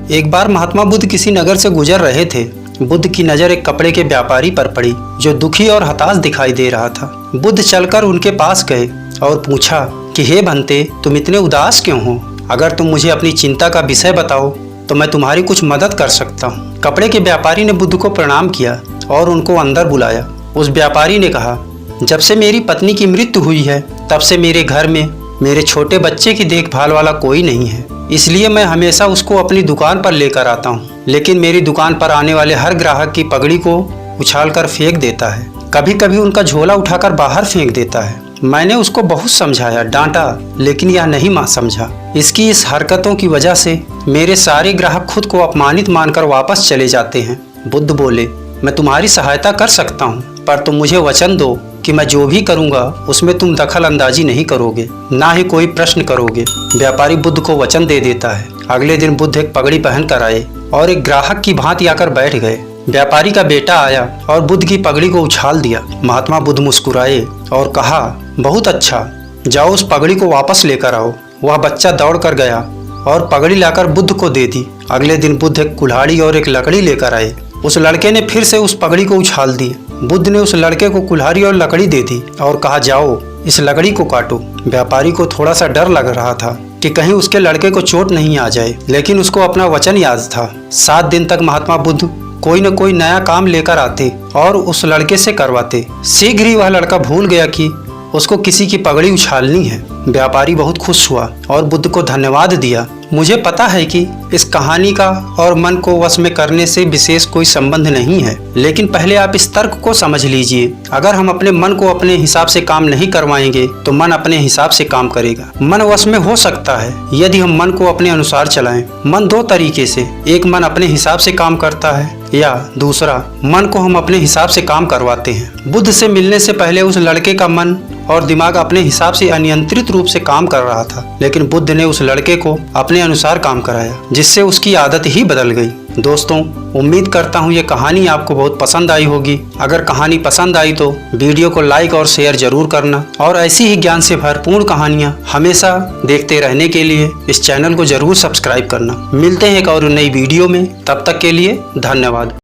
एक बार महात्मा बुद्ध किसी नगर से गुजर रहे थे। बुद्ध की नज़र एक कपड़े के व्यापारी पर पड़ी जो दुखी और हताश दिखाई दे रहा था। बुद्ध चलकर उनके पास गए और पूछा कि हे बंते, तुम इतने उदास क्यों हो? अगर तुम मुझे अपनी चिंता का विषय बताओ तो मैं तुम्हारी कुछ मदद कर सकता हूँ। कपड़े के व्यापारी ने बुद्ध को प्रणाम किया और उनको अंदर बुलाया। उस व्यापारी ने कहा, जब से मेरी पत्नी की मृत्यु हुई है तब से मेरे घर में मेरे छोटे बच्चे की देखभाल वाला कोई नहीं है, इसलिए मैं हमेशा उसको अपनी दुकान पर लेकर आता हूँ। लेकिन मेरी दुकान पर आने वाले हर ग्राहक की पगड़ी को उछालकर फेंक देता है, कभी कभी उनका झोला उठाकर बाहर फेंक देता है। मैंने उसको बहुत समझाया, डांटा, लेकिन यह नहीं समझा। इसकी इस हरकतों की वजह से मेरे सारे ग्राहक खुद को अपमानित मानकर वापस चले जाते हैं। बुद्ध बोले, मैं तुम्हारी सहायता कर सकता हूँ, पर तुम मुझे वचन दो कि मैं जो भी करूँगा उसमें तुम दखल अंदाजी नहीं करोगे, ना ही कोई प्रश्न करोगे। व्यापारी बुद्ध को वचन दे देता है। अगले दिन बुद्ध एक पगड़ी पहन कर आए और एक ग्राहक की भांति आकर बैठ गए। व्यापारी का बेटा आया और बुद्ध की पगड़ी को उछाल दिया। महात्मा बुद्ध मुस्कुराए और कहा, बहुत अच्छा, जाओ उस पगड़ी को वापस लेकर आओ। वह बच्चा दौड़ कर गया और पगड़ी लाकर बुद्ध को दे दी। अगले दिन बुद्ध एक कुल्हाड़ी और एक लकड़ी लेकर आए। उस लड़के ने फिर से उस पगड़ी को उछाल दी। बुद्ध ने उस लड़के को कुल्हाड़ी और लकड़ी दे दी और कहा, जाओ इस लकड़ी को काटो। व्यापारी को थोड़ा सा डर लग रहा था कि कहीं उसके लड़के को चोट नहीं आ जाए, लेकिन उसको अपना वचन याद था। 7 दिन तक महात्मा बुद्ध कोई न कोई नया काम लेकर आते और उस लड़के से करवाते। शीघ्र ही वह लड़का भूल गया कि उसको किसी की पगड़ी उछालनी है। व्यापारी बहुत खुश हुआ और बुद्ध को धन्यवाद दिया। मुझे पता है कि इस कहानी का और मन को वश में करने से विशेष कोई संबंध नहीं है, लेकिन पहले आप इस तर्क को समझ लीजिए। अगर हम अपने मन को अपने हिसाब से काम नहीं करवाएंगे तो मन अपने हिसाब से काम करेगा। मन वश में हो सकता है यदि हम मन को अपने अनुसार चलाएं। मन 2 तरीके से, एक मन अपने हिसाब से काम करता है या दूसरा मन को हम अपने हिसाब से काम करवाते हैं। बुद्ध से मिलने से पहले उस लड़के का मन और दिमाग अपने हिसाब से अनियंत्रित रूप से काम कर रहा था, लेकिन बुद्ध ने उस लड़के को अपने अनुसार काम कराया, जिससे उसकी आदत ही बदल गई। दोस्तों, उम्मीद करता हूँ ये कहानी आपको बहुत पसंद आई होगी। अगर कहानी पसंद आई तो वीडियो को लाइक और शेयर जरूर करना और ऐसी ही ज्ञान से भरपूर कहानियाँ हमेशा देखते रहने के लिए इस चैनल को जरूर सब्सक्राइब करना। मिलते हैं एक और नई वीडियो में, तब तक के लिए धन्यवाद।